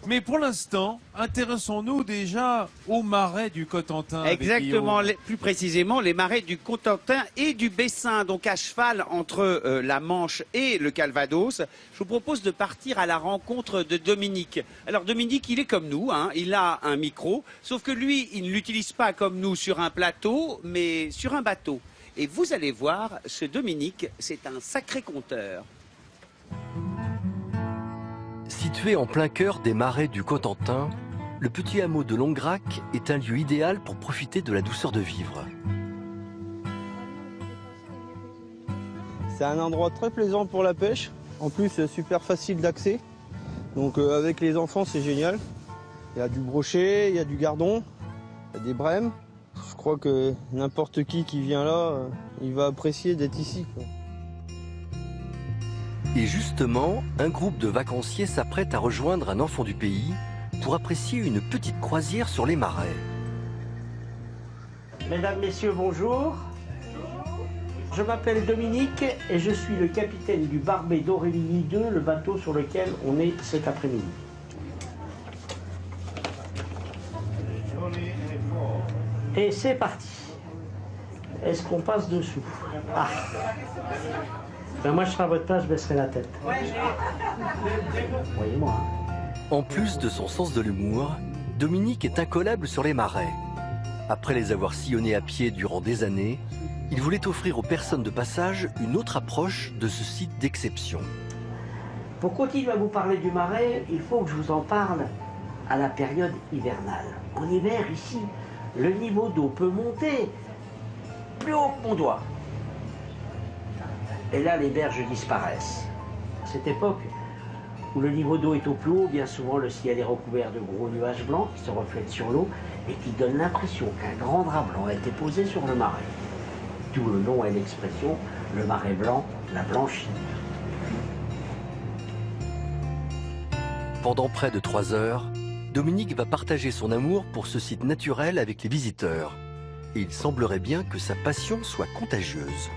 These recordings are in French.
Mais pour l'instant, intéressons-nous déjà aux marais du Cotentin. Exactement, plus précisément les marais du Cotentin et du Bessin, donc à cheval entre la Manche et le Calvados. Je vous propose de partir à la rencontre de Dominique. Alors Dominique, il est comme nous, hein, il a un micro, sauf que lui, il ne l'utilise pas comme nous sur un plateau, mais sur un bateau. Et vous allez voir, ce Dominique, c'est un sacré conteur. Situé en plein cœur des marais du Cotentin, le petit hameau de Longrac est un lieu idéal pour profiter de la douceur de vivre. C'est un endroit très plaisant pour la pêche. En plus, super facile d'accès. Donc avec les enfants, c'est génial. Il y a du brochet, il y a du gardon, il y a des brèmes. Je crois que n'importe qui vient là, il va apprécier d'être ici, quoi. Et justement, un groupe de vacanciers s'apprête à rejoindre un enfant du pays pour apprécier une petite croisière sur les marais. Mesdames, Messieurs, bonjour. Je m'appelle Dominique et je suis le capitaine du Barbet d'Aurélie 2, le bateau sur lequel on est cet après-midi. Et c'est parti. Est-ce qu'on passe dessous? Ah. Ben moi je serai à votre place, je baisserai la tête. Voyez-moi. En plus de son sens de l'humour, Dominique est incollable sur les marais. Après les avoir sillonnés à pied durant des années, il voulait offrir aux personnes de passage une autre approche de ce site d'exception. Pour continuer à vous parler du marais, il faut que je vous en parle à la période hivernale. En hiver, ici, le niveau d'eau peut monter plus haut que mon doigt. Et là, les berges disparaissent. À cette époque où le niveau d'eau est au plus haut, bien souvent le ciel est recouvert de gros nuages blancs qui se reflètent sur l'eau et qui donnent l'impression qu'un grand drap blanc a été posé sur le marais. D'où le nom et l'expression, le marais blanc, la blanchie. Pendant près de 3 heures, Dominique va partager son amour pour ce site naturel avec les visiteurs. Et il semblerait bien que sa passion soit contagieuse.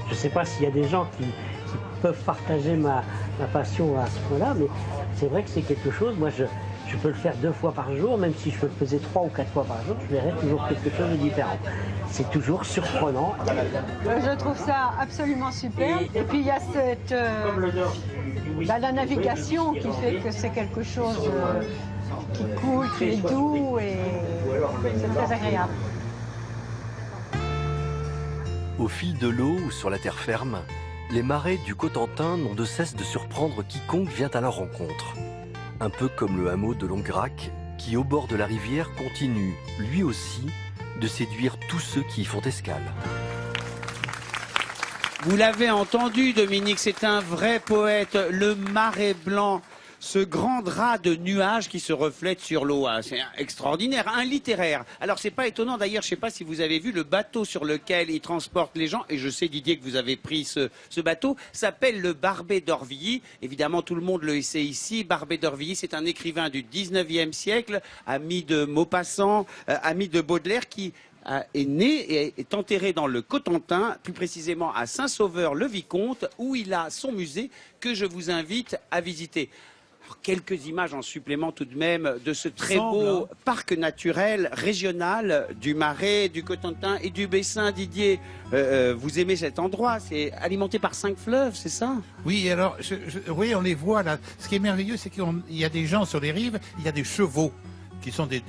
Je ne sais pas s'il y a des gens qui peuvent partager ma passion à ce point-là, mais c'est vrai que c'est quelque chose. Moi, je peux le faire 2 fois par jour, même si je peux le faisais 3 ou 4 fois par jour, je verrais toujours quelque chose de différent. C'est toujours surprenant. Je trouve ça absolument super. Et puis il y a cette la navigation qui fait que c'est quelque chose qui coule, qui est doux et c'est très agréable. Au fil de l'eau ou sur la terre ferme, les marais du Cotentin n'ont de cesse de surprendre quiconque vient à leur rencontre. Un peu comme le hameau de Longrac, qui au bord de la rivière continue, lui aussi, de séduire tous ceux qui y font escale. Vous l'avez entendu, Dominique, c'est un vrai poète, le marais blanc. Ce grand drap de nuages qui se reflète sur l'eau, hein, c'est extraordinaire, un littéraire. Alors c'est pas étonnant d'ailleurs, je sais pas si vous avez vu le bateau sur lequel il transporte les gens, et je sais Didier que vous avez pris ce bateau, s'appelle le Barbet d'Aurevilly. Évidemment tout le monde le sait ici, Barbet d'Aurevilly c'est un écrivain du 19e siècle, ami de Maupassant, ami de Baudelaire qui est né et est enterré dans le Cotentin, plus précisément à Saint-Sauveur-le-Vicomte, où il a son musée que je vous invite à visiter. Alors, quelques images en supplément tout de même de ce très beau parc naturel régional du Marais, du Cotentin et du Bessin. Didier, vous aimez cet endroit, c'est alimenté par 5 fleuves, c'est ça? Oui, alors, oui, on les voit là. Ce qui est merveilleux, c'est qu'il y a des gens sur les rives, il y a des chevaux qui sont des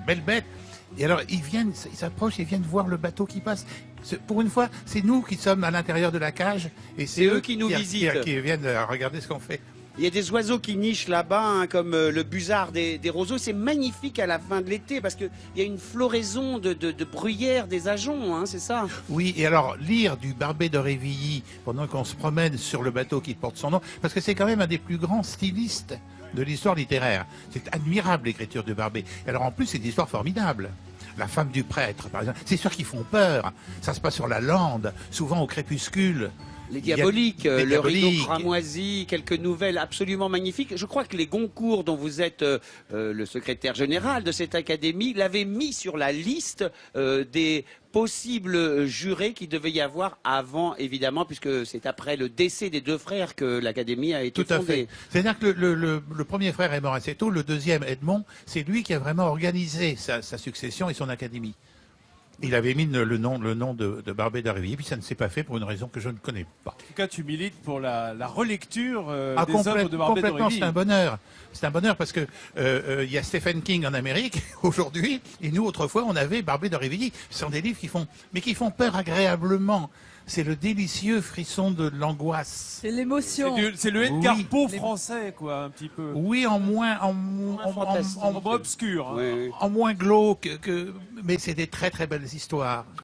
belles bêtes. Et alors, ils s'approchent, ils viennent voir le bateau qui passe. Pour une fois, c'est nous qui sommes à l'intérieur de la cage. Et c'est eux qui nous visitent. Qui viennent regarder ce qu'on fait. Il y a des oiseaux qui nichent là-bas, hein, comme le busard des roseaux. C'est magnifique à la fin de l'été, parce qu'il y a une floraison de bruyères, des ajoncs, hein, c'est ça? Oui, et alors, lire du Barbet d'Aurevilly pendant qu'on se promène sur le bateau qui porte son nom, parce que c'est quand même un des plus grands stylistes de l'histoire littéraire. C'est admirable l'écriture de Barbet. Et alors en plus, c'est des histoires formidables. La femme du prêtre, par exemple, c'est sûr qu'ils font peur. Ça se passe sur la lande, souvent au crépuscule. Les Diaboliques, le rideau Diaboliques. cramoisi, quelques nouvelles absolument magnifiques. Je crois que les Goncourt, dont vous êtes le secrétaire général de cette académie, l'avaient mis sur la liste des possibles jurés qu'il devait y avoir avant, évidemment, puisque c'est après le décès des deux frères que l'académie a été Tout à fondée. fait. C'est-à-dire que le premier frère est mort assez tôt, le deuxième, Edmond, c'est lui qui a vraiment organisé sa succession et son académie. Il avait mis le nom de Barbé d'Aurevilly, puis ça ne s'est pas fait pour une raison que je ne connais pas. En tout cas, tu milites pour la relecture Ah, des œuvres de Barbé complètement, d'Aurevilly. c'est un bonheur. C'est un bonheur parce que il y a Stephen King en Amérique aujourd'hui, et nous autrefois on avait Barbé d'Aurevilly. Ce sont des livres qui font peur agréablement. C'est le délicieux frisson de l'angoisse. C'est l'émotion. C'est le Edgar Oui. Poe français, quoi, un petit peu. Oui, en moins En obscur. Hein. Oui, oui. en moins glauque mais c'est des très très belles histoires.